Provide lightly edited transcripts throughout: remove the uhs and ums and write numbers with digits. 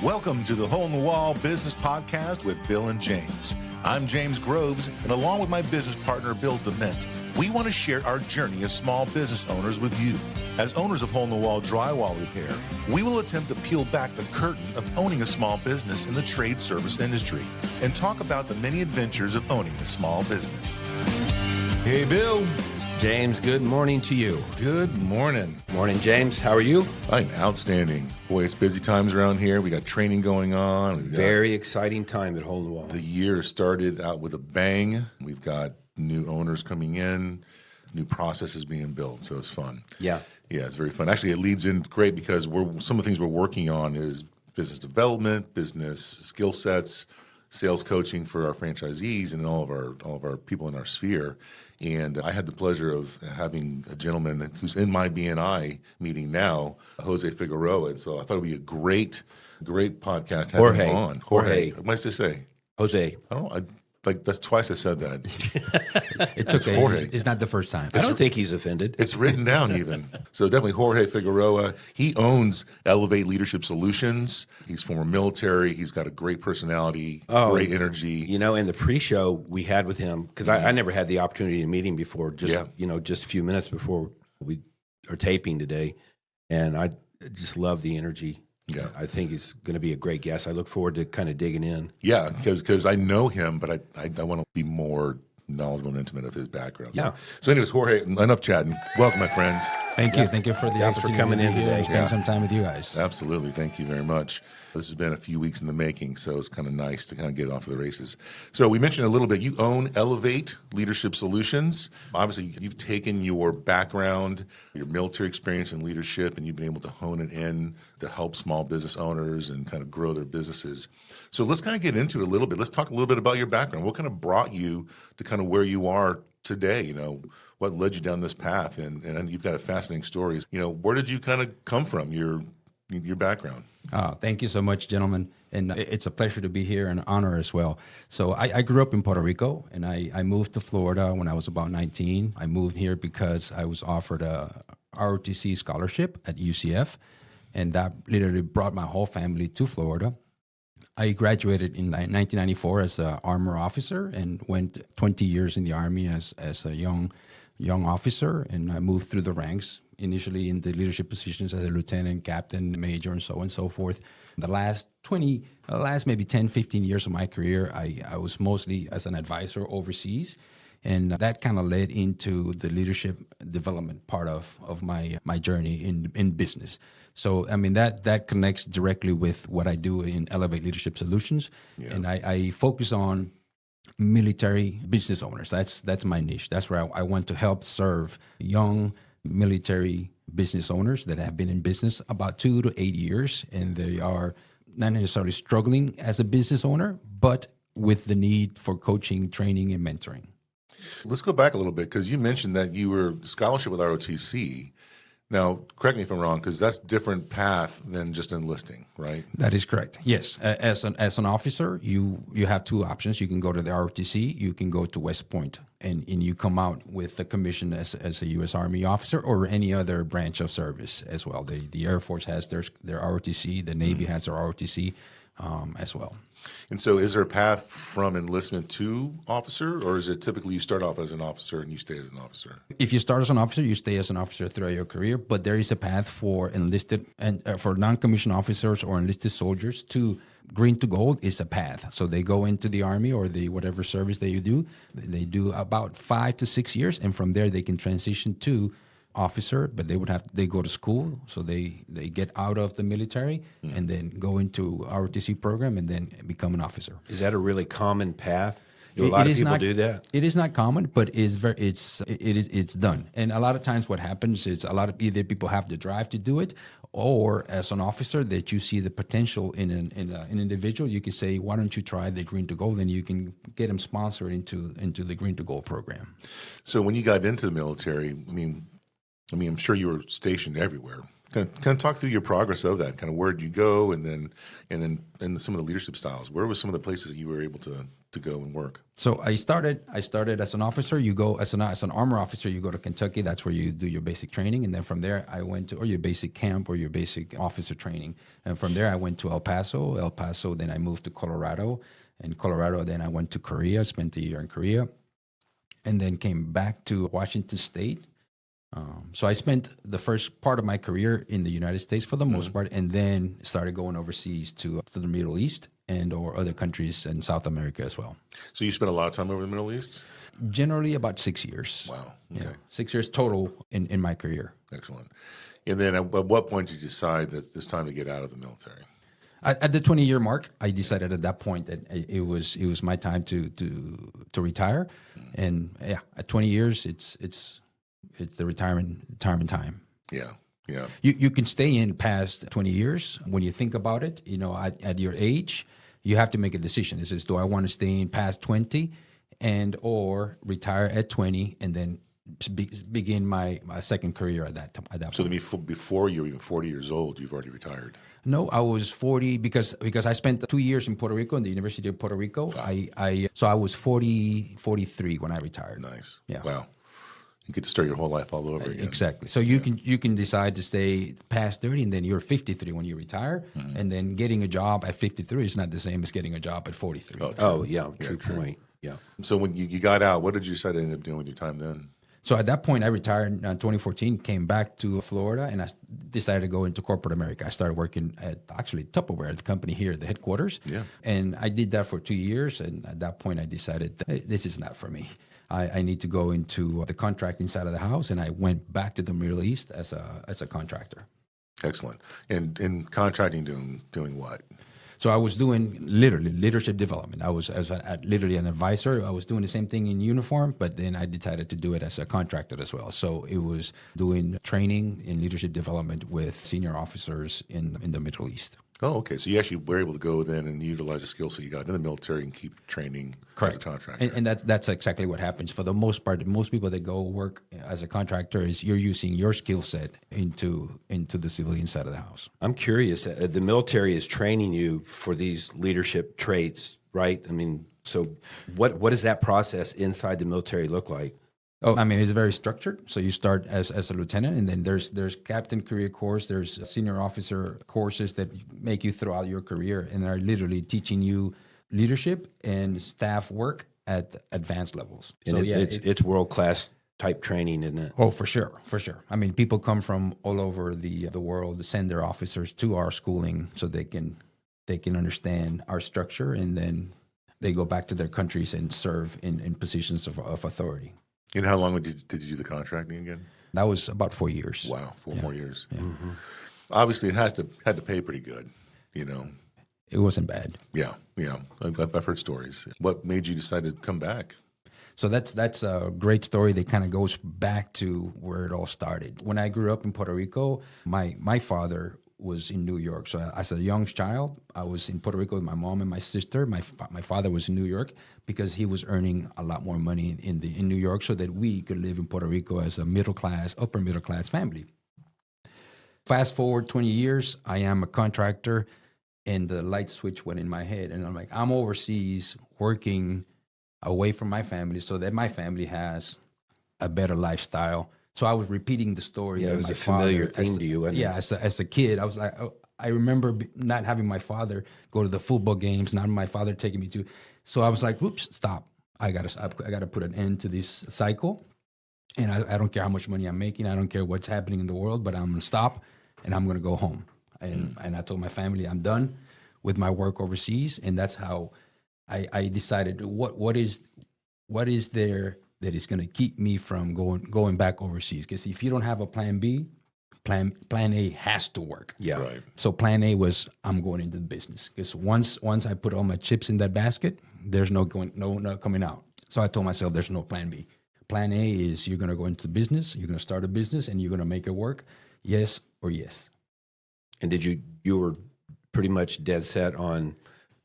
Welcome to the Hole in the Wall Business Podcast with Bill and James. I'm James Groves, and along with my business partner, Bill DeMent, we want to share our journey as small business owners with you. As owners of Hole in the Wall drywall repair, we will attempt to peel back the curtain of owning a small business in the trade service industry and talk about the many adventures of owning a small business. Hey, Bill. James, good morning to you. Good morning. Morning, James. How are you? I'm outstanding. Boy, it's busy times around here. We got training going on. Very exciting time at Hole in the Wall. The year started out with a bang. We've got new owners coming in, new processes being built, so it's fun. Yeah, it's very fun. Actually, it leads in great because some of the things we're working on is business development, business skill sets, sales coaching for our franchisees and all of our people in our sphere. And I had the pleasure of having a gentleman who's in my BNI meeting now, Jorge Figueroa. And so I thought it would be a great podcast having him on. Jorge. What did I say? Jose. I don't know. That's twice I said that. It's okay. Jorge. It's not the first time. I don't think he's offended. It's written down even. So definitely Jorge Figueroa. He owns Elev8 Leadership Solutions. He's former military. He's got a great personality, great energy. You know, in the pre-show we had with him, because I never had the opportunity to meet him before, just a few minutes before we are taping today. And I just love the energy. Yeah, I think he's going to be a great guest. I look forward to kind of digging in. Yeah, because I know him, but I want to be more knowledgeable and intimate of his background. Yeah. So anyways, Jorge, enough chatting. Welcome, my friends. Thank you. Thank you for the Thanks for opportunity coming in today. Spend some time with you guys. Absolutely. Thank you very much. This has been a few weeks in the making, so it's kind of nice to kind of get off of the races. So we mentioned a little bit, you own Elev8 Leadership Solutions. Obviously, you've taken your background, your military experience in leadership, and you've been able to hone it in to help small business owners and kind of grow their businesses. So let's kind of get into it a little bit. Let's talk a little bit about your background. What kind of brought you to kind of where you are today? You know, what led you down this path? And you've got a fascinating story. You know, where did you kind of come from, your background? Thank you so much, gentlemen. And it's a pleasure to be here and an honor as well. So I grew up in Puerto Rico, and I moved to Florida when I was about 19. I moved here because I was offered a ROTC scholarship at UCF, and that literally brought my whole family to Florida. I graduated in 1994 as an armor officer and went 20 years in the Army as a young officer, and I moved through the ranks, initially in the leadership positions as a lieutenant, captain, major, and so on and so forth. The last maybe 10, 15 years of my career, I was mostly as an advisor overseas, and that kind of led into the leadership development part of my journey in business. So, I mean, that connects directly with what I do in Elev8 Leadership Solutions, and I focus on military business owners. That's my niche. That's where I want to help serve young military business owners that have been in business about 2 to 8 years, and they are not necessarily struggling as a business owner, but with the need for coaching, training, and mentoring. Let's go back a little bit, because you mentioned that you were scholarship with ROTC. Now, correct me if I'm wrong, because that's a different path than just enlisting, right? That is correct. Yes. As an officer, you have two options. You can go to the ROTC, you can go to West Point, and you come out with a commission as a U.S. Army officer or any other branch of service as well. The Air Force has their ROTC, the Navy has their ROTC as well. And so is there a path from enlistment to officer, or is it typically you start off as an officer and you stay as an officer? If you start as an officer, you stay as an officer throughout your career, but there is a path for enlisted and for non-commissioned officers or enlisted soldiers to green to gold is a path. So they go into the Army or the whatever service that you do. They do about 5 to 6 years, and from there they can transition to officer, but they go to school, so they get out of the military and then go into ROTC program and then become an officer. Is that a really common path? Do a lot of people do that? It is not common, but it's done. And a lot of times what happens is either people have the drive to do it, or as an officer that you see the potential in an individual, you can say, why don't you try the Green to Gold, and you can get them sponsored into the Green to Gold program. So when you got into the military, I mean, I'm sure you were stationed everywhere. Kind of talk through your progress of that. Kind of where did you go, and then some of the leadership styles. Where were some of the places that you were able to to go and work? So I started as an officer. You go as an armor officer. You go to Kentucky. That's where you do your basic training, and then from there I went to or your basic camp or your basic officer training. And from there I went to El Paso. El Paso. Then I moved to Colorado. And Colorado. Then I went to Korea. Spent a year in Korea, and then came back to Washington State. So I spent the first part of my career in the United States for the most part, and then started going overseas to the Middle East and or other countries in South America as well. So you spent a lot of time over in the Middle East? Generally about 6 years. Wow. Okay. Yeah, 6 years total in my career. Excellent. And then at what point did you decide that it's time to get out of the military? At the 20-year mark, I decided at that point that it was my time to retire. And yeah, at 20 years, it's the retirement time. Yeah. Yeah. You can stay in past 20 years. When you think about it, at your age, you have to make a decision. It says, do I want to stay in past 20 and or retire at 20 and then begin my second career at that point? So before you were even 40 years old, you've already retired? No, I was 40 because I spent 2 years in Puerto Rico, in the University of Puerto Rico. Wow. So I was 43 when I retired. Nice. Yeah. Wow. You get to start your whole life all over again. Exactly. So you can decide to stay past 30, and then you're 53 when you retire, and then getting a job at 53 is not the same as getting a job at 43. Oh yeah, true point. Yeah. So when you got out, what did you decide to end up doing with your time then? So at that point, I retired in 2014, came back to Florida, and I decided to go into corporate America. I started working at actually Tupperware, the company here, the headquarters. Yeah. And I did that for 2 years, and at that point, I decided, hey, this is not for me. I need to go into the contracting side of the house, and I went back to the Middle East as a contractor. Excellent. And in contracting, doing what? So I was doing literally leadership development. I was literally an advisor. I was doing the same thing in uniform, but then I decided to do it as a contractor as well. So it was doing training in leadership development with senior officers in the Middle East. Oh, okay. So you actually were able to go then and utilize the skills that you got in the military and keep training as a contractor. And that's exactly what happens. For the most part, most people that go work as a contractor is you're using your skill set into the civilian side of the house. I'm curious. The military is training you for these leadership traits, right? I mean, so what does that process inside the military look like? Oh, I mean, it's very structured. So you start as a lieutenant, and then there's captain career course, there's senior officer courses that make you throughout your career, and they're literally teaching you leadership and staff work at advanced levels. And so it's world-class type training, isn't it? Oh, for sure. I mean, people come from all over the world to send their officers to our schooling so they can understand our structure, and then they go back to their countries and serve in positions of authority. And how long did you do the contracting again? That was about 4 years. Wow, 4 more years. Yeah. Mm-hmm. Obviously, it had to pay pretty good, It wasn't bad. Yeah. I've heard stories. What made you decide to come back? So that's a great story that kind of goes back to where it all started. When I grew up in Puerto Rico, my father was in New York. So as a young child, I was in Puerto Rico with my mom and my sister. My father was in New York because he was earning a lot more money in New York so that we could live in Puerto Rico as a upper middle class family. Fast forward 20 years, I am a contractor, and the light switch went in my head. And I'm like, I'm overseas working away from my family so that my family has a better lifestyle. So I was repeating the story. Yeah, it was a familiar thing to you, wasn't it? Yeah, as a kid, I was like, I remember not having my father go to the football games, not my father taking me to. So I was like, "Whoops, stop! I gotta put an end to this cycle, and I don't care how much money I'm making. I don't care what's happening in the world, but I'm gonna stop, and I'm gonna go home." And I told my family I'm done with my work overseas, and that's how I decided what is there that is going to keep me from going back overseas. Because if you don't have a plan B, plan A has to work. Yeah. Right. So plan A was I'm going into the business. Because once I put all my chips in that basket, there's no coming out. So I told myself there's no plan B. Plan A is you're going to go into business, you're going to start a business, and you're going to make it work. Yes or yes. And did you were pretty much dead set on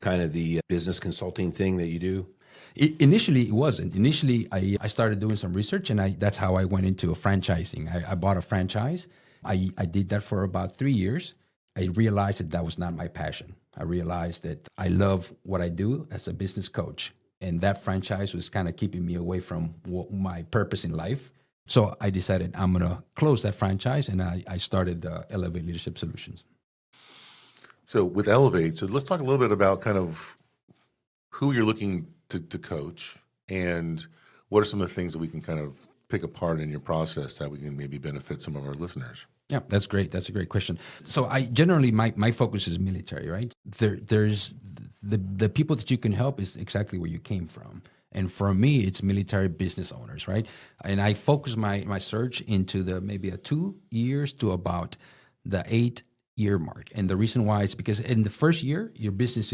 kind of the business consulting thing that you do? Initially, it wasn't. Initially, I started doing some research, and that's how I went into franchising. I bought a franchise. I did that for about 3 years. I realized that was not my passion. I realized that I love what I do as a business coach, and that franchise was kind of keeping me away from my purpose in life. So I decided I'm going to close that franchise, and I started Elev8 Leadership Solutions. So with Elev8, so let's talk a little bit about kind of who you're looking to coach, and what are some of the things that we can kind of pick apart in your process that we can maybe benefit some of our listeners. Yeah, that's great. That's a great question. So I generally, my focus is military, right? There's the people that you can help is exactly where you came from. And for me, it's military business owners, right? And I focus my search into maybe 2 years to about the 8-year mark. And the reason why is because in the first year, your business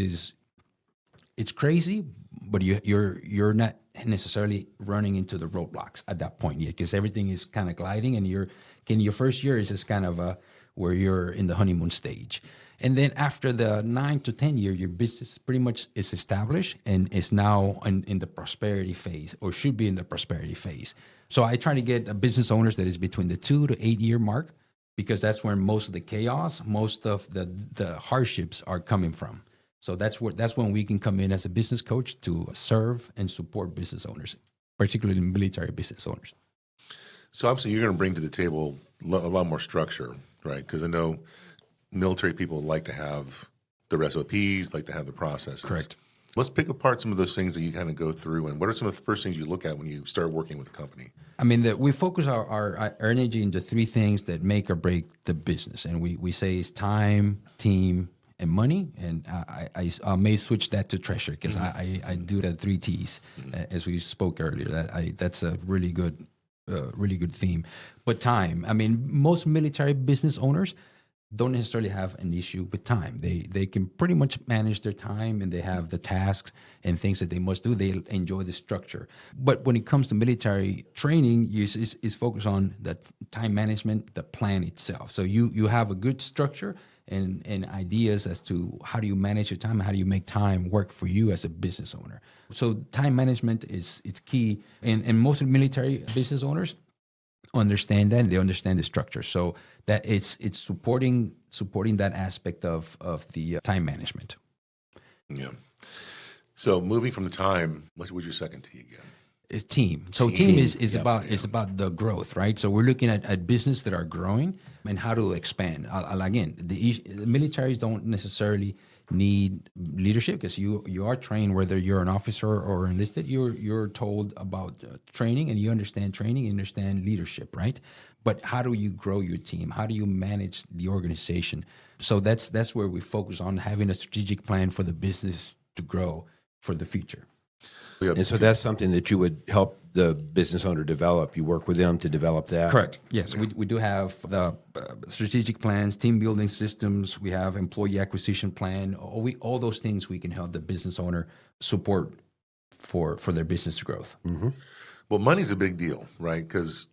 it's crazy, but you're not necessarily running into the roadblocks at that point yet, because everything is kind of gliding, and your first year is just kind of where you're in the honeymoon stage. And then after the 9 to 10 year, your business pretty much is established and is now in the prosperity phase, or should be in the prosperity phase. So I try to get business owners that is between the 2 to 8 year mark, because that's where most of the chaos, most of the hardships are coming from. So that's when we can come in as a business coach to serve and support business owners, particularly military business owners. So obviously you're going to bring to the table a lot more structure, right? Because I know military people like to have their SOPs, like to have the processes. Correct. Let's pick apart some of those things that you kind of go through, and what are some of the first things you look at when you start working with a company? I mean, we focus our energy into 3 things that make or break the business. And we say it's time, team, and money. And I may switch that to treasure, because I do the 3 T's, as we spoke earlier. That's a really good theme. But time, I mean, most military business owners don't necessarily have an issue with time. They can pretty much manage their time, and they have the tasks and things that they must do. They enjoy the structure. But when it comes to military training, is focused on the time management, the plan itself. So you have a good structure and ideas as to how do you manage your time, how do you make time work for you as a business owner. So time management is key, and most military business owners understand that, and they understand the structure. So that it's supporting that aspect of the time management. Yeah. So moving from the time, what was your second T again? It's team. So team is about the growth, right? So we're looking at business that are growing and how to expand. Again, the militaries don't necessarily need leadership, because you are trained, whether you're an officer or enlisted, you're told about training, and you understand training, you understand leadership, right? But how do you grow your team? How do you manage the organization? So that's where we focus on having a strategic plan for the business to grow for the future. And so that's something that you would help the business owner develop. You work with them to develop that. Correct. Yes, we do have the strategic plans, team building systems. We have employee acquisition plan. All those things we can help the business owner support for their business growth. Mm-hmm. Well, money's a big deal, right? Because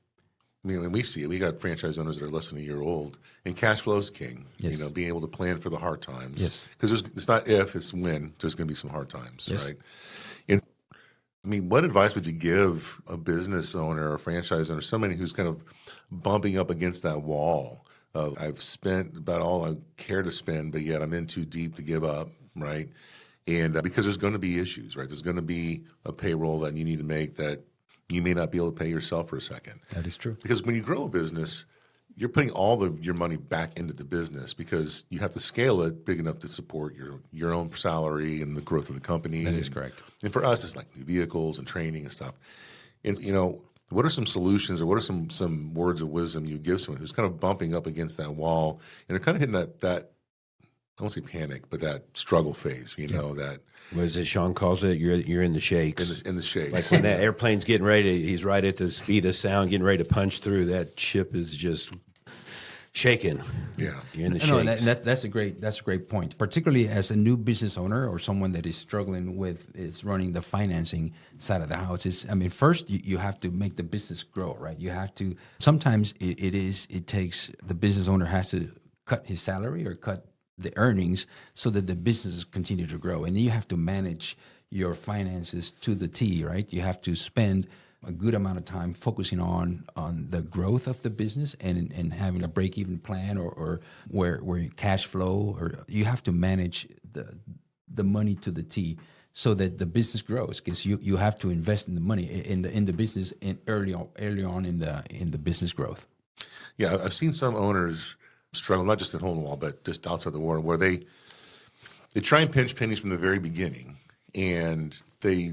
when we see it, we got franchise owners that are less than a year old, and cash flow is king. Yes. Being able to plan for the hard times. Yes. Because it's not if, it's when there's going to be some hard times, Yes. right? And what advice would you give a business owner or franchise owner, somebody who's kind of bumping up against that wall of, I've spent about all I care to spend, but yet I'm in too deep to give up, right? And because there's going to be issues, right? There's going to be a payroll that you need to make that you may not be able to pay yourself for a second. That is true. Because when you grow a business, you're putting all your money back into the business, because you have to scale it big enough to support your own salary and the growth of the company. That is correct. And for us, it's like new vehicles and training and stuff. And, what are some solutions, or what are some words of wisdom you give someone who's kind of bumping up against that wall, and they're kind of hitting that I won't say panic, but that struggle phase, that. What is it Sean calls it? You're in the shakes. In the shakes. Like when that airplane's getting ready, he's right at the speed of sound, getting ready to punch through. That ship is just shaking. Yeah. You're in the No, shakes. that's a great point. Particularly as a new business owner or someone that is struggling with running the financing side of the house. First you have to make the business grow, right? You have to. Sometimes it takes, the business owner has to cut his salary or cut the earnings so that the businesses continue to grow, and you have to manage your finances to the T, right? You have to spend a good amount of time focusing on the growth of the business and having a break-even plan or where cash flow, or you have to manage the money to the T so that the business grows, because you have to invest in the money in the business early on in the business growth. Yeah, I've seen some owners struggle, not just at home wall, but just outside the water, where they try and pinch pennies from the very beginning, and they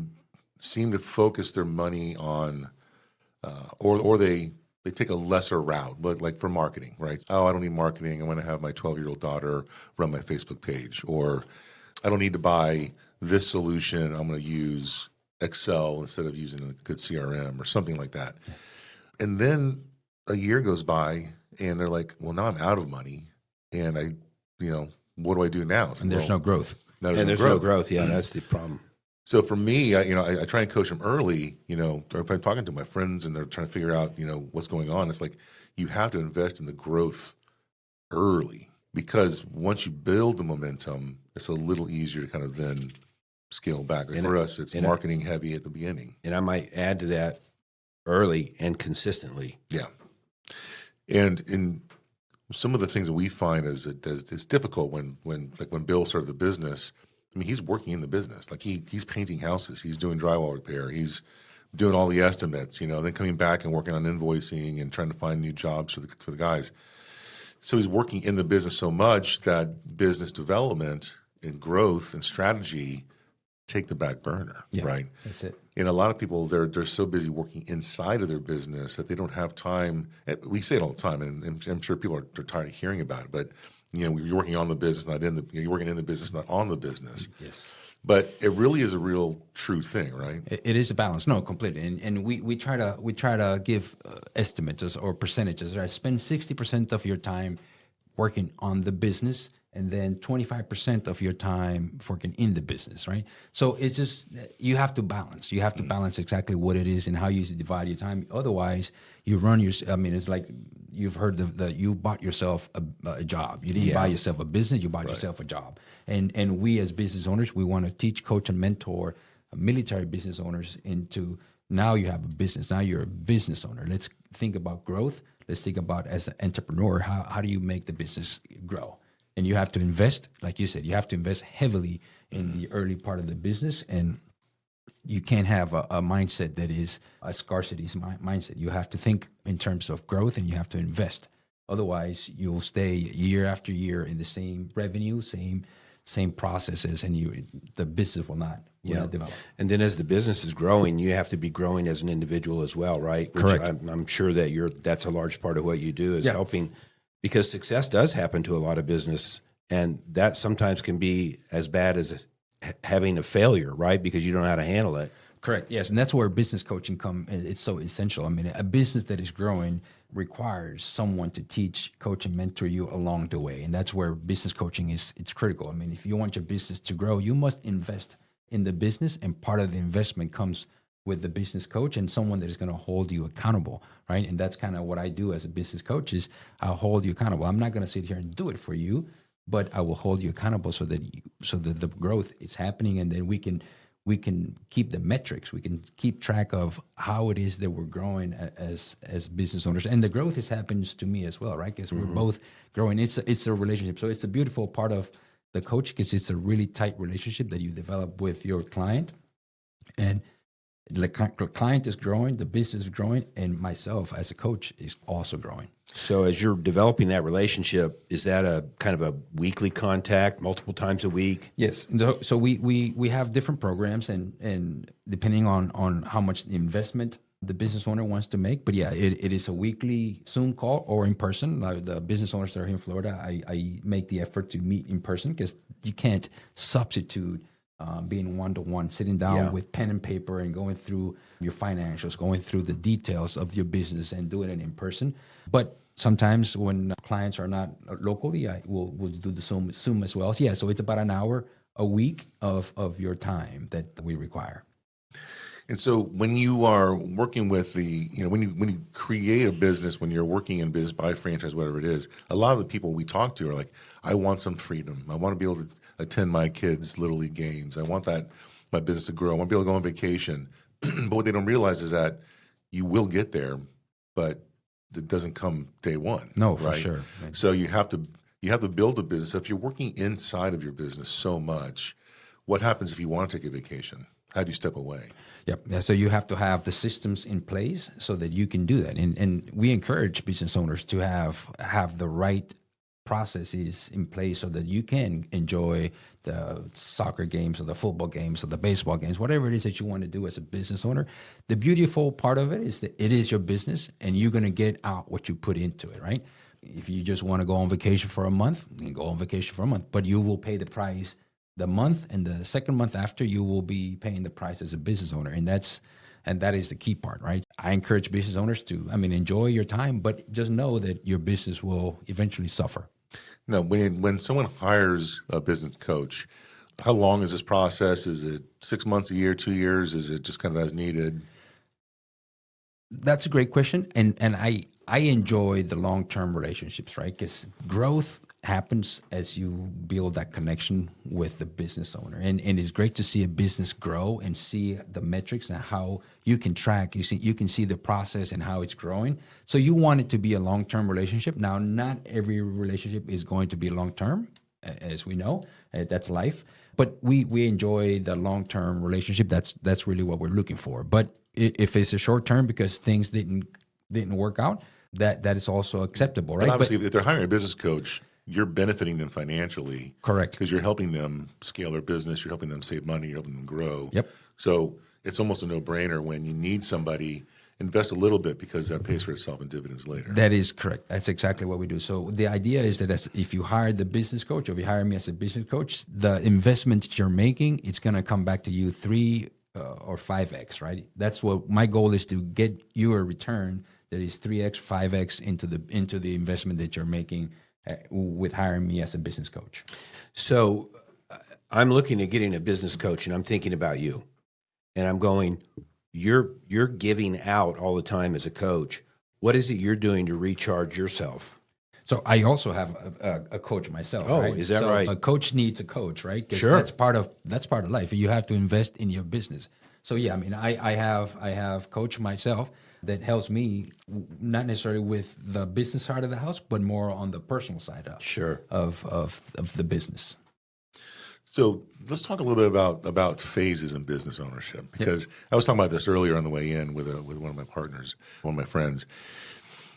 seem to focus their money on, or they take a lesser route, but like for marketing, right? Oh, I don't need marketing. I'm going to have my 12-year-old daughter run my Facebook page, or I don't need to buy this solution. I'm going to use Excel instead of using a good CRM or something like that. And then a year goes by, and they're like, "Well, now I'm out of money, and what do I do now?" And there's no growth. There's no growth. Yeah, that's the problem. So for me, I try and coach them early, or if I'm talking to my friends and they're trying to figure out, what's going on, it's like you have to invest in the growth early, because once you build the momentum, it's a little easier to kind of then scale back. Like for us, it's marketing heavy at the beginning. And I might add to that, early and consistently. Yeah. And in some of the things that we find is it's difficult when Bill started the business. I mean, he's working in the business. Like he's painting houses, he's doing drywall repair, he's doing all the estimates, then coming back and working on invoicing and trying to find new jobs for the guys. So he's working in the business so much that business development and growth and strategy take the back burner, right? That's it. And a lot of people, they're so busy working inside of their business that they don't have time. We say it all the time, and I'm sure people are tired of hearing about it. But you're working on the business, you're working in the business, not on the business. Yes. But it really is a real true thing, right? It is a balance. No, completely. And we try to give estimates or percentages. Right? Spend 60% of your time working on the business, and then 25% of your time working in the business, right? So it's just, you have to balance. You have to balance exactly what it is and how you divide your time. Otherwise, you run it's like you've heard you bought yourself a job. You didn't buy yourself a business, you bought yourself a job. And we as business owners, we want to teach, coach, and mentor military business owners into, now you have a business, now you're a business owner. Let's think about growth. Let's think about, as an entrepreneur, how do you make the business grow? And you have to invest, like you said, you have to invest heavily in the early part of the business. And you can't have a mindset that is a scarcity mindset. You have to think in terms of growth, and you have to invest. Otherwise, you'll stay year after year in the same revenue, same processes, and the business will not develop. And then as the business is growing, you have to be growing as an individual as well, right? Which Correct. I'm sure that that's a large part of what you do is helping. Because success does happen to a lot of business, and that sometimes can be as bad as having a failure, right? Because you don't know how to handle it. Correct. Yes, and that's where business coaching it's so essential. I mean, a business that is growing requires someone to teach, coach, and mentor you along the way, and that's where business coaching it's critical. I mean, if you want your business to grow, you must invest in the business, and part of the investment comes with the business coach and someone that is going to hold you accountable, right? And that's kind of what I do as a business coach is I'll hold you accountable. I'm not going to sit here and do it for you, but I will hold you accountable so that the growth is happening, and then we can keep the metrics. We can keep track of how it is that we're growing as business owners, and the growth happens to me as well, right? Because we're both growing. It's a relationship, so it's a beautiful part of the coach, because it's a really tight relationship that you develop with your client, and the client is growing, the business is growing, and myself as a coach is also growing. So as you're developing that relationship, is that a kind of a weekly contact, multiple times a week? Yes. So we have different programs, and depending on how much investment the business owner wants to make. But yeah, it is a weekly Zoom call or in person. The business owners that are here in Florida, I make the effort to meet in person, because you can't substitute being one-to-one, sitting down with pen and paper and going through your financials, going through the details of your business and doing it in person. But sometimes when clients are not locally, we'll do the Zoom as well. So yeah, so it's about an hour a week of your time that we require. And so when you are working with when you create a business, when you're working in business, buy franchise, whatever it is, a lot of the people we talk to are like, I want some freedom. I want to be able to attend my kids' Little League games. I want my business to grow. I want to be able to go on vacation. But what they don't realize is that you will get there, but it doesn't come day one. No, for right? sure. So you have to build a business. If you're working inside of your business so much, what happens if you want to take a vacation? How do you step away? Yep. Yeah, so you have to have the systems in place so that you can do that. And we encourage business owners to have the right processes in place so that you can enjoy the soccer games or the football games or the baseball games, whatever it is that you want to do as a business owner. The beautiful part of it is that it is your business and you're going to get out what you put into it, right? If you just want to go on vacation for a month, then go on vacation for a month, but you will pay the price the month, and the second month after, you will be paying the price as a business owner. And that is the key part, right? I encourage business owners to, enjoy your time, but just know that your business will eventually suffer. Now, when someone hires a business coach, how long is this process? Is it 6 months, a year, 2 years? Is it just kind of as needed? That's a great question. And I enjoy the long-term relationships, right? Because growth happens as you build that connection with the business owner. And it's great to see a business grow and see the metrics and how you can track. You can see the process and how it's growing. So you want it to be a long-term relationship. Now, not every relationship is going to be long-term, as we know. That's life. But we enjoy the long-term relationship. That's really what we're looking for. But if it's a short-term because things didn't work out, that is also acceptable, right? But obviously, if they're hiring a business coach, you're benefiting them financially. Correct. Because you're helping them scale their business, you're helping them save money, you're helping them grow. Yep. So it's almost a no-brainer when you need somebody, invest a little bit because that pays for itself in dividends later. That is correct. That's exactly what we do. So the idea is that if you hire the business coach or if you hire me as a business coach, the investment that you're making, it's going to come back to you 3 or 5x, right? That's what my goal is, to get you a return that is 3x, 5x into the investment that you're making with hiring me as a business coach. So I'm looking at getting a business coach, and I'm thinking about you, and I'm going, you're giving out all the time as a coach. What is it you're doing to recharge yourself? So I also have a coach myself. Oh, right? is that right? A coach needs a coach, right? 'Cause Sure. That's part of life. You have to invest in your business. So yeah, I have coach myself that helps me, not necessarily with the business side of the house, but more on the personal side of the business. So let's talk a little bit about phases in business ownership, because I was talking about this earlier on the way in with one of my partners, one of my friends.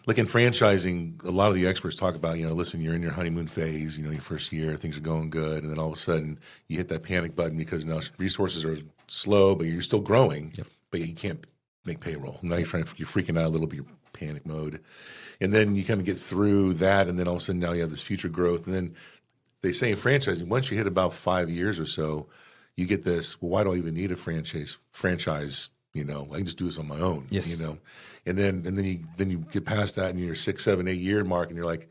Like in franchising, a lot of the experts talk about, listen, you're in your honeymoon phase, your first year, things are going good, and then all of a sudden you hit that panic button because now resources are slow, but you're still growing, but you can't make payroll. Now you're freaking out a little bit, you're panic mode. And then you kind of get through that, and then all of a sudden now you have this future growth. And then they say in franchising, once you hit about 5 years or so, you get this, well, why do I even need a franchise? I can just do this on my own. Yes. And then you get past that and you're 6, 7, 8 year mark, and you're like,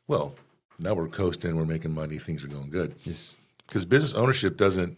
well, now we're coasting, we're making money, things are going good. Yes. Because business ownership doesn't,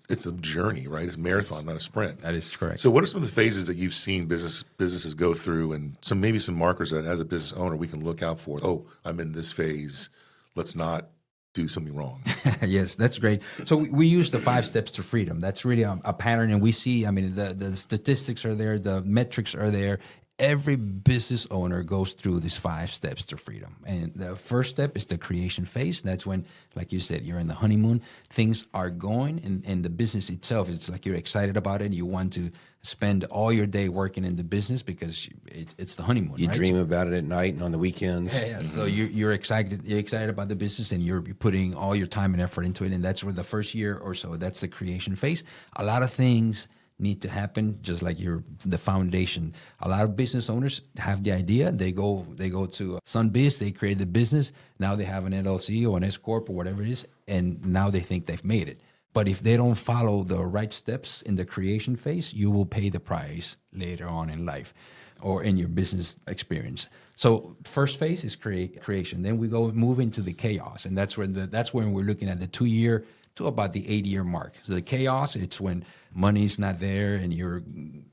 it's a journey, right? It's a marathon, not a sprint. That is correct. So what are some of the phases that you've seen businesses go through, and maybe some markers that as a business owner we can look out for? Oh, I'm in this phase. Let's not do something wrong. Yes, that's great. So we use the 5 steps to freedom. That's really a pattern, and we see, the statistics are there, the metrics are there. Every business owner goes through these 5 steps to freedom. And the first step is the creation phase. That's when, like you said, you're in the honeymoon. Things are going, and the business itself, it's like you're excited about it. You want to spend all your day working in the business because it's the honeymoon. You right? dream about it at night and on the weekends. Yeah. So you're excited about the business, and you're putting all your time and effort into it. And that's where the first year or so, that's the creation phase. A lot of things need to happen, just like the foundation. A lot of business owners have the idea. They go to Sunbiz, they create the business. Now they have an LLC or an S corp or whatever it is, and now they think they've made it. But if they don't follow the right steps in the creation phase, you will pay the price later on in life or in your business experience. So first phase is creation. Then we move into the chaos, and that's when we're looking at the 2 year to about the 8 year mark. So the chaos, it's when money's not there and you're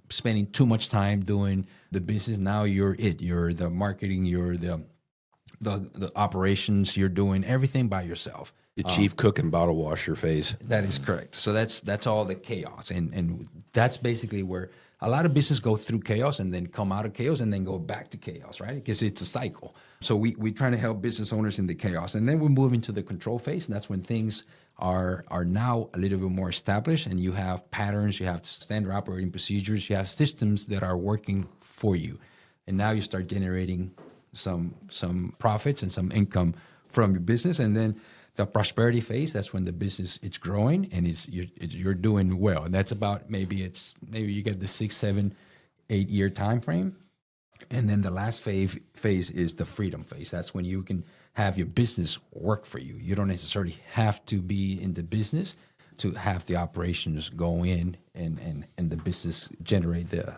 spending too much time doing the business. Now you're the marketing, you're the operations, you're doing everything by yourself. The chief cook and bottle washer phase. That is correct. So that's all the chaos. And that's basically where a lot of business go through chaos and then come out of chaos and then go back to chaos, right? Because it's a cycle. So we try to help business owners in the chaos. And then we move into the control phase, and that's when things are now a little bit more established, and you have patterns, you have standard operating procedures, you have systems that are working for you. And now you start generating some profits and some income from your business. And then the prosperity phase, that's when the business it's growing and you're doing well. And that's about maybe you get the 6, 7, 8 year time frame. And then the last phase is the freedom phase. That's when you can have your business work for you. You don't necessarily have to be in the business to have the operations go in and the business generate the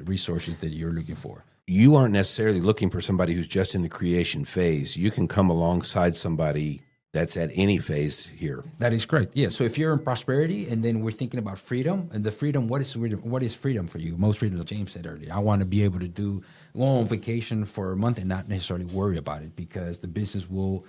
resources that you're looking for. You aren't necessarily looking for somebody who's just in the creation phase. You can come alongside somebody that's at any phase here. That is correct. Yeah. So if you're in prosperity and then we're thinking about freedom, and the freedom, what is freedom for you? Most freedom, James said earlier. I want to be able to go on vacation for a month and not necessarily worry about it, because the business will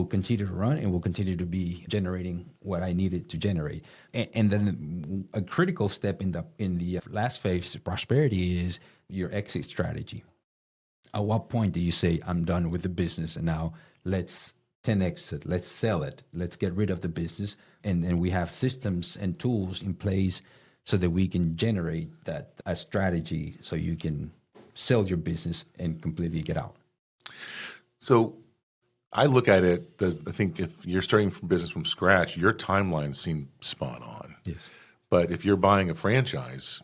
continue to run and will continue to be generating what I need it to generate. And then a critical step in the last phase of prosperity is your exit strategy. At what point do you say, I'm done with the business and now let's 10x it, let's sell it, let's get rid of the business, and we have systems and tools in place so that we can generate that a strategy so you can sell your business and completely get out. So I look at it as, I think if you're starting from business from scratch, your timeline seems spot on. Yes. But if you're buying a franchise,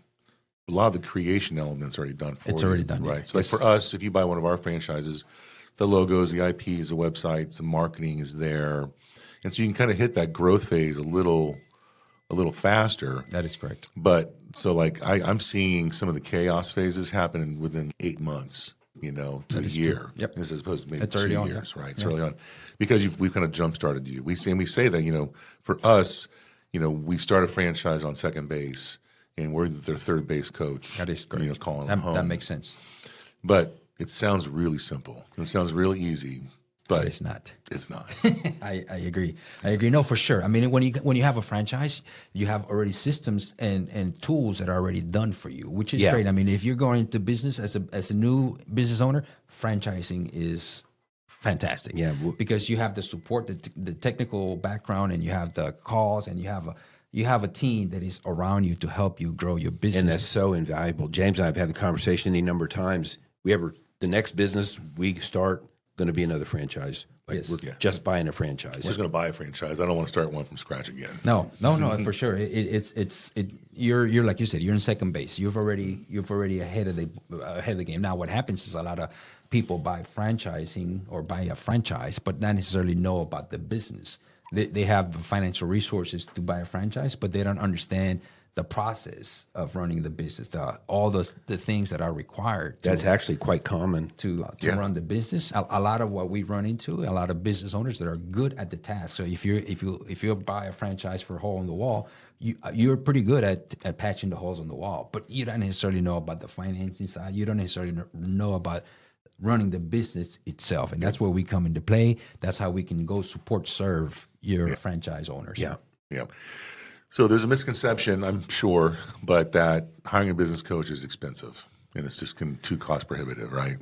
a lot of the creation elements are already done for you. It's already done, right? yeah. So like for us, if you buy one of our franchises, the logos, the IPs, the websites, the marketing is there. And so you can kind of hit that growth phase a little faster. That is correct. But so like I'm seeing some of the chaos phases happen within 8 months, to a year. True. Yep. As opposed to maybe It's 2 early on, years, yeah. right? It's Yeah. early on. Because we've kind of jump-started you. We say that, for us, we start a franchise on second base, and we're their third base coach. That is correct. Calling them home. That makes sense. But it sounds really simple. It sounds really easy, but It's not. It's not. I agree. No, for sure. I mean, when you have a franchise, you have already systems and tools that are already done for you, which is great. I mean, if you're going into business as a new business owner, franchising is fantastic. Yeah, because you have the support, the technical background, and you have the calls, and you have a team that is around you to help you grow your business. And that's so invaluable. James and I have had the conversation any number of times. The next business we start going to be another franchise. Yes. We're just buying a franchise. I'm just going to buy a franchise. I don't want to start one from scratch again. No, for sure. You're like you said, you're in second base. You've already ahead of the game. Now, what happens is a lot of people buy franchising or buy a franchise, but not necessarily know about the business. They have the financial resources to buy a franchise, but they don't understand the process of running the business, all the things that are required. That's actually quite common to run the business. A lot of what we run into, a lot of business owners that are good at the task. So if you buy a franchise for a hole in the wall, you're pretty good at patching the holes on the wall, but you don't necessarily know about the financing side. You don't necessarily know about running the business itself, and that's where we come into play. That's how we can go serve your franchise owners. Yeah. So there's a misconception, I'm sure, but that hiring a business coach is expensive and it's just too cost prohibitive, right?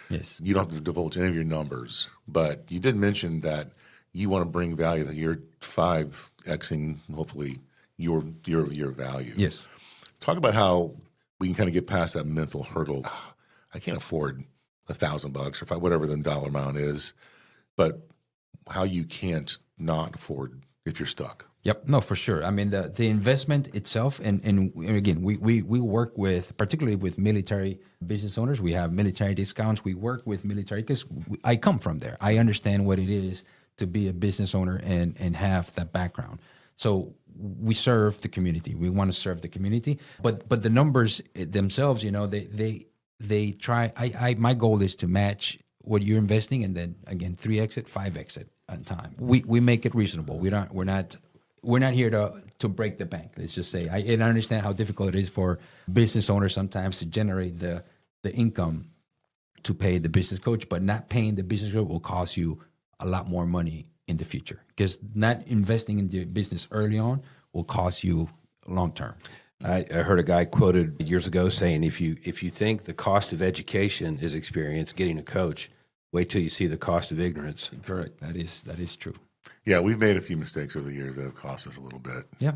Yes. You don't have to divulge any of your numbers, but you did mention that you want to bring value, that you're 5Xing, hopefully, your value. Yes. Talk about how we can kind of get past that mental hurdle. I can't afford $1,000 or whatever the dollar amount is, but how you can't not afford if you're stuck. Yep. No, for sure. I mean, the investment itself, and again, we work with, particularly with military business owners. We have military discounts. We work with military because I come from there. I understand what it is to be a business owner and have that background. So we serve the community. We want to serve the community. But the numbers themselves, they try. My goal is to match what you're investing, and then again 3x it, 5x it on time. We make it reasonable. We're not here to break the bank. Let's just say I understand how difficult it is for business owners sometimes to generate the income to pay the business coach, but not paying the business coach will cost you a lot more money in the future, because not investing in the business early on will cost you long term. I heard a guy quoted years ago saying, if you think the cost of education is experience, getting a coach, wait till you see the cost of ignorance. Correct. That is true. Yeah, we've made a few mistakes over the years that have cost us a little bit. Yeah.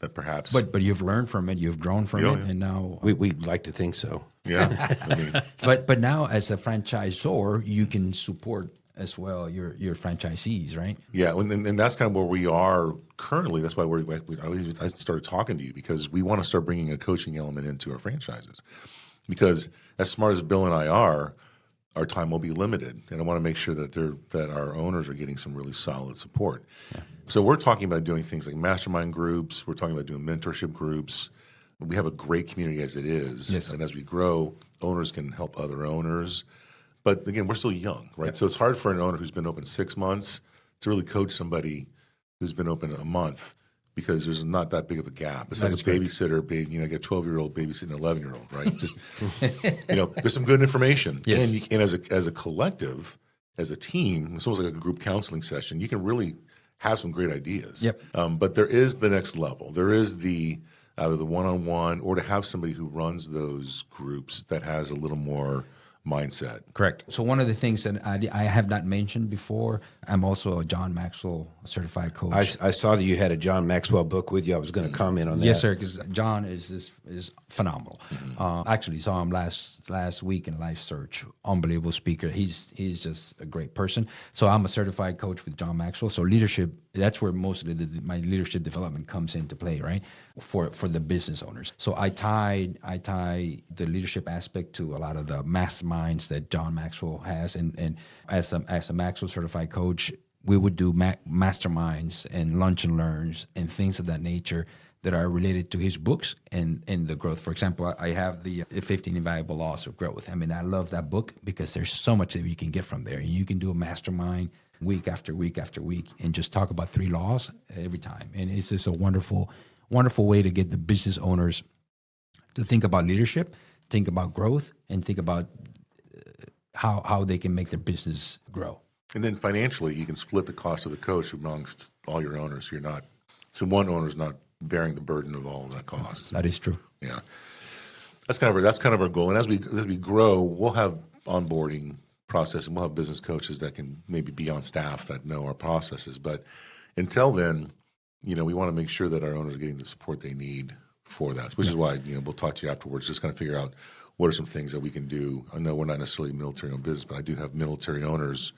That perhaps. But you've learned from it, you've grown from it, and now We like to think so. Yeah. I mean, but now as a franchisor, you can support as well your franchisees, right? yeah, and that's kind of where we are currently. That's why I started talking to you, because we want to start bringing a coaching element into our franchises. Because as smart as Bill and I are, our time will be limited, and I want to make sure that our owners are getting some really solid support. Yeah. So we're talking about doing things like mastermind groups. We're talking about doing mentorship groups. We have a great community as it is, Yes. and as we grow, owners can help other owners. But again, we're still young, right? Yep. So it's hard for an owner who's been open 6 months to really coach somebody who's been open a month, because there's not that big of a gap. It's like a babysitter, get a 12-year-old babysitting an 11-year-old, right? It's just, there's some good information. Yes. And as a collective, as a team, it's almost like a group counseling session. You can really have some great ideas. Yep. But there is the next level. There is either the one-on-one, or to have somebody who runs those groups that has a little more mindset. Correct. So one of the things that I have not mentioned before, I'm also a John Maxwell certified coach. I saw that you had a John Maxwell book with you. I was going to comment on that. Yes, sir, because John is phenomenal. Actually saw him last week in Life Search. Unbelievable speaker. He's just a great person. So I'm a certified coach with John Maxwell. So leadership, that's where most of my leadership development comes into play, right? For the business owners. So I tie the leadership aspect to a lot of the masterminds that John Maxwell has, and as a Maxwell certified coach, we would do masterminds and lunch and learns and things of that nature that are related to his books and the growth. For example, I have the 15 Invaluable Laws of Growth. I mean, I love that book because there's so much that you can get from there. You can do a mastermind week after week after week and just talk about 3 laws every time. And it's just a wonderful, wonderful way to get the business owners to think about leadership, think about growth, and think about how they can make their business grow. And then financially, you can split the cost of the coach amongst all your owners. So one owner's not bearing the burden of all of that cost. That is true. Yeah, that's kind of our goal. And as we grow, we'll have onboarding process, and we'll have business coaches that can maybe be on staff that know our processes. But until then, we want to make sure that our owners are getting the support they need for that. Which is why we'll talk to you afterwards, just kind of figure out what are some things that we can do. I know we're not necessarily military-owned business, but I do have military owners.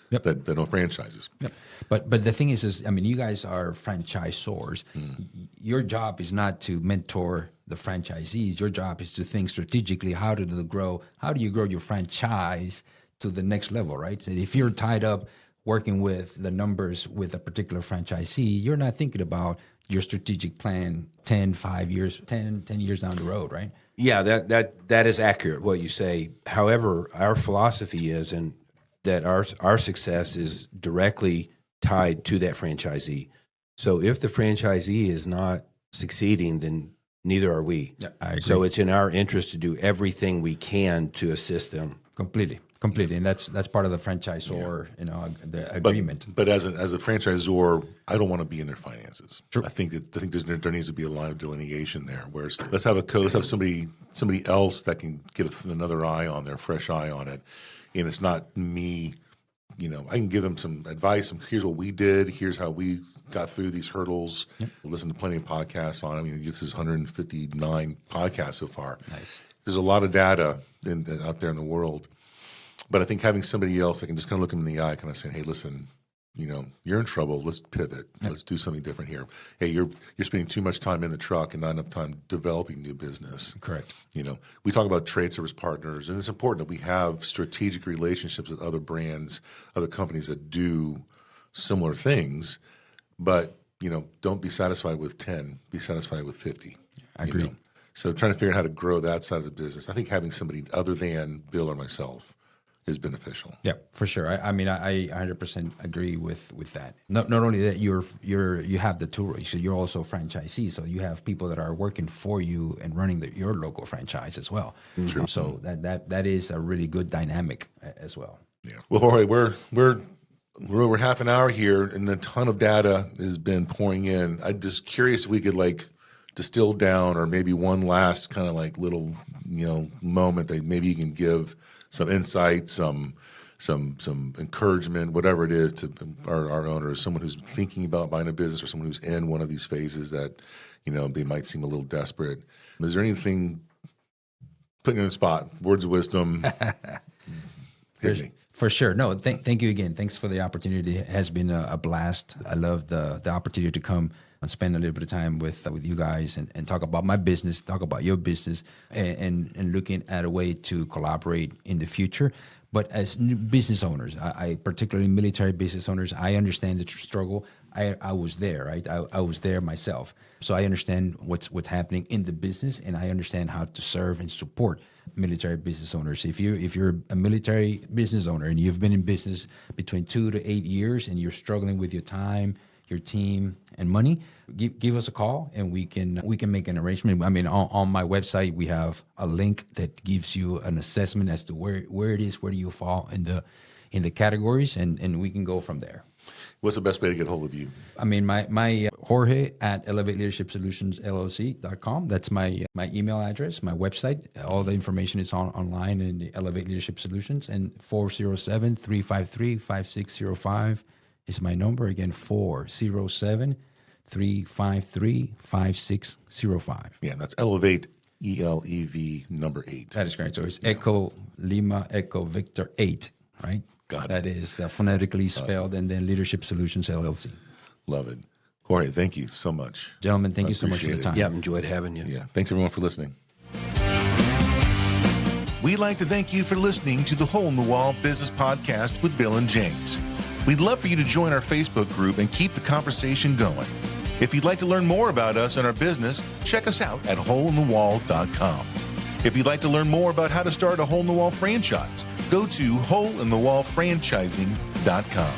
Yep. That own franchises. Yep. But the thing is, you guys are franchisors. Your job is not to mentor the franchisees. Your job is to think strategically, how do you grow your franchise to the next level, right? So if you're tied up working with the numbers with a particular franchisee, you're not thinking about your strategic plan 10 years down the road, right? Yeah, that is accurate, what you say. However, our philosophy is, and that our success is directly tied to that franchisee. So if the franchisee is not succeeding, then neither are we. Yeah, I agree. So it's in our interest to do everything we can to assist them. Completely, and that's part of the franchisor, the agreement. But as a franchisor, I don't want to be in their finances. True. I think there needs to be a line of delineation there. Where let's have somebody else that can get us another eye on there, fresh eye on it. And it's not me, I can give them some advice. Here's what we did. Here's how we got through these hurdles. Yep. Listen to plenty of podcasts on it. This is 159 podcasts so far. Nice. There's a lot of data out there in the world. But I think having somebody else that can just kind of look them in the eye, kind of saying, hey, listen, you're in trouble. Let's pivot. Yep. Let's do something different here. Hey, you're spending too much time in the truck and not enough time developing new business. Correct. We talk about trade service partners, and it's important that we have strategic relationships with other brands, other companies that do similar things. But don't be satisfied with 10. Be satisfied with 50. I agree. So trying to figure out how to grow that side of the business. I think having somebody other than Bill or myself is beneficial. Yeah, for sure. I 100% agree with that. Not only that, you have the tool, so you're also a franchisee, so you have people that are working for you and running your local franchise as well. True. So that is a really good dynamic as well. Yeah. Well, all right, we're over half an hour here, and a ton of data has been pouring in. I'm just curious if we could distill down, or maybe one last kind of little moment that maybe you can give some insight, some some encouragement, whatever it is, to our owners, someone who's thinking about buying a business or someone who's in one of these phases that, they might seem a little desperate. Is there anything, putting you on the spot, words of wisdom, hit me? For sure. No, thank you again. Thanks for the opportunity. It has been a blast. I love the opportunity to come and spend a little bit of time with you guys and talk about my business, talk about your business, and looking at a way to collaborate in the future. But as new business owners, I particularly military business owners, I understand the struggle. I was there, right? I was there myself. So I understand what's happening in the business, and I understand how to serve and support military business owners. If you're a military business owner and you've been in business between 2 to 8 years and you're struggling with your time, your team, and money, give us a call and we can make an arrangement. I mean, on my website we have a link that gives you an assessment as to where it is, where do you fall in the categories, and we can go from there. What's the best way to get hold of you? I mean, my Jorge at Elev8 Leadership Solutions LLC.com. That's my email address, my website. All the information is online in the Elev8 Leadership Solutions. And 407-353-5605 is my number. Again, 407-353-5605. Yeah, that's Elev8, ELEV number 8. That is correct. So it's Echo Lima Echo Victor 8, right? Got it. That is phonetically spelled, and then Leadership Solutions LLC. Love it. Jorge, thank you so much. Gentlemen, thank you so much for your time. Yeah, enjoyed having you. Yeah, thanks everyone for listening. We'd like to thank you for listening to the Hole in the Wall Business Podcast with Bill and James. We'd love for you to join our Facebook group and keep the conversation going. If you'd like to learn more about us and our business, check us out at holeinthewall.com. If you'd like to learn more about how to start a Hole in the Wall franchise, go to holeinthewallfranchising.com.